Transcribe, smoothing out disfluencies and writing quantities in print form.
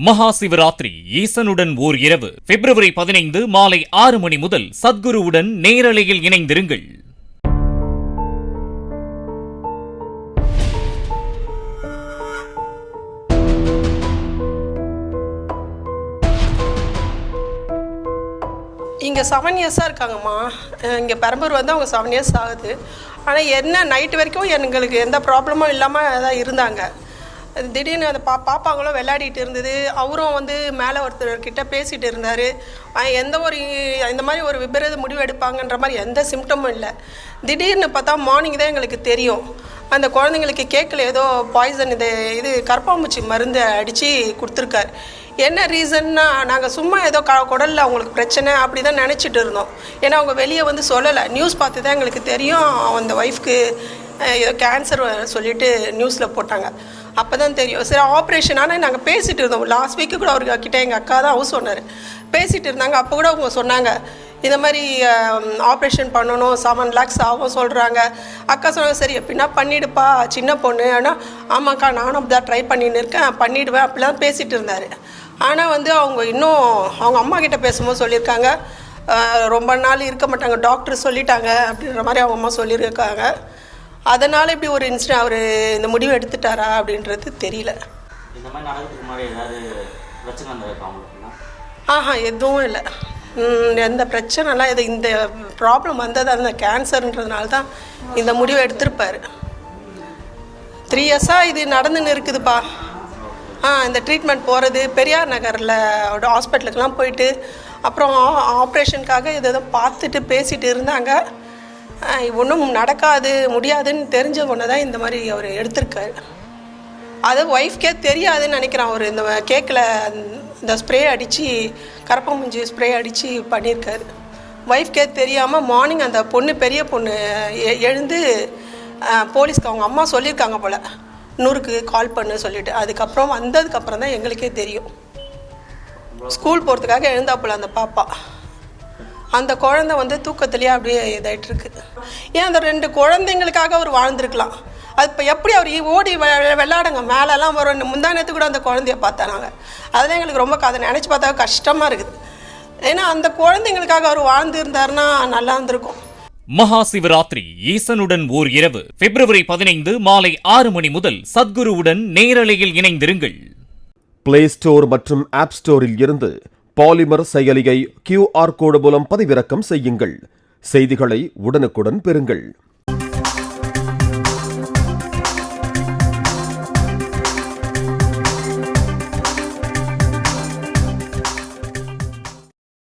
மகா சிவராத்திரி ஈசனுடன் ஓர் இரவு பிப்ரவரி 15 மாலை 6 மணி முதல் சத்குருவுடன் நேரலையில் இணைந்திருங்கள். இங்கே 7 இயர்ஸாக இருக்காங்கம்மா. இங்கே பெரம்பூர் வந்து அவங்க 7 இயர்ஸ் ஆகுது. ஆனால் என்ன நைட்டு வரைக்கும் எங்களுக்கு எந்த ப்ராப்ளமும் இல்லாமல் தான் இருந்தாங்க. திடீர்னு அந்த பாப்பாங்களும் விளையாடிட்டு இருந்தது. அவரும் வந்து மேலே ஒருத்தர்கிட்ட பேசிகிட்டு இருந்தார். இந்த மாதிரி ஒரு விபரீத முடிவு எடுப்பாங்கன்ற மாதிரி எந்த சிம்டமும் இல்லை. திடீர்னு பார்த்தா மார்னிங் தான் எங்களுக்கு தெரியும், அந்த குழந்தைங்களுக்கு கேக்கில் ஏதோ பாய்சன் இது கரப்பாம்பூச்சி மருந்து அடித்து கொடுத்துருக்காரு. என்ன ரீசன்னா நாங்கள் சும்மா ஏதோ குடலில் அவங்களுக்கு பிரச்சனை அப்படி தான் நினச்சிட்டு இருந்தோம். ஏன்னா அவங்க வெளியே வந்து சொல்லலை. நியூஸ் பார்த்து தான் எங்களுக்கு தெரியும் அந்த ஒய்ஃப்க்கு ஏதோ கேன்சர் சொல்லிட்டு நியூஸில் போட்டாங்க. அப்போ தான் தெரியும். சரி ஆப்ரேஷன். ஆனால் நாங்கள் பேசிகிட்டு இருந்தோம். லாஸ்ட் வீக்கு கூட அவர்கிட்ட எங்கள் அக்கா தான் அவர் சொன்னார், பேசிகிட்டு இருந்தாங்க. அப்போ கூட அவங்க சொன்னாங்க இந்த மாதிரி ஆப்ரேஷன் பண்ணணும், 7 lakhs ஆகும் சொல்கிறாங்க. அக்கா சொன்னாங்க சரி எப்படின்னா பண்ணிவிடுப்பா, சின்ன பொண்ணு. ஆனால் ஆமாக்கா நானும் அப்படி தான் ட்ரை பண்ணின்னு இருக்கேன், பண்ணிவிடுவேன் அப்படிலாம் பேசிகிட்டு இருந்தார். ஆனால் வந்து அவங்க இன்னும் அவங்க அம்மா கிட்டே பேசும்போது சொல்லியிருக்காங்க ரொம்ப நாள் இருக்க மாட்டாங்க, டாக்டர் சொல்லிட்டாங்க அப்படின்ற மாதிரி அவங்க அம்மா சொல்லியிருக்காங்க. அதனால் இப்படி ஒரு இன்சிடென்ட் அவர் இந்த முடிவு எடுத்துட்டாரா அப்படின்றது தெரியல. இந்த மாதிரி நடக்கிறதுக்கு முன்னாடி ஏதாவது பிரச்சனை வந்திருக்கா? எதுவும் இல்லை. எந்த பிரச்சனைலாம் இந்த ப்ராப்ளம் வந்தது அந்த கேன்சர்ன்றதுனால தான் இந்த முடிவை எடுத்திருப்பார். 3 இயர்ஸாக இது நடந்துன்னு இருக்குதுப்பா. இந்த ட்ரீட்மெண்ட் போகிறது பெரியார் நகரில் ஹாஸ்பிட்டலுக்கெலாம் போயிட்டு அப்புறம் ஆப்ரேஷனுக்காக இதை பார்த்துட்டு பேசிகிட்டு இருந்தாங்க. ஒன்றும் நடக்காது முடியாதுன்னு தெரிஞ்ச ஒன்று தான் இந்த மாதிரி அவர் எடுத்திருக்காரு. அது ஒய்ஃப்கே தெரியாதுன்னு நினைக்கிறேன். அவர் இந்த கேக்கில் இந்த ஸ்ப்ரே அடித்து கரப்பாம்பூச்சி ஸ்ப்ரே அடித்து பண்ணியிருக்காரு. ஒய்ஃப்கே தெரியாமல் மார்னிங் அந்த பொண்ணு பெரிய பொண்ணு எழுந்து போலீஸ்க்கு அவங்க அம்மா சொல்லியிருக்காங்க போல், 100க்கு கால் பண்ணு சொல்லிவிட்டு. அதுக்கப்புறம் வந்ததுக்கப்புறம் தான் எங்களுக்கே தெரியும். ஸ்கூல் போகிறதுக்காக எழுந்தா போல் அந்த பாப்பா. அந்த குழந்தை வந்து தூக்கத்துலேயே அப்படியே இதாகிட்டுருக்கு. ஏன் அந்த 2 குழந்தைங்களுக்காக அவர் வாழ்ந்துருக்கலாம். அது இப்போ எப்படி அவர் ஓடி விளையாடுங்க மேலெல்லாம் வரும். முந்தானத்து கூட அந்த குழந்தைய பார்த்தா நாங்கள் அதெல்லாம் எங்களுக்கு ரொம்ப அதை நினச்சி பார்த்தா கஷ்டமாக இருக்குது. ஏன்னா அந்த குழந்தைங்களுக்காக அவர் வாழ்ந்துருந்தாருன்னா நல்லா இருந்திருக்கும். மகா சிவராத்திரி ஈசனுடன் ஓர் இரவு பிப்ரவரி 15 மாலை 6 மணி முதல் சத்குருவுடன் நேரலையில் இணைந்திருங்கள். பிளே ஸ்டோர் மற்றும் ஆப் ஸ்டோரில் இருந்து பாலிமர் செயலியை QR கோடு மூலம் பதிவிறக்கம் செய்யுங்கள். செய்திகளை உடனுக்குடன் பெறுங்கள்.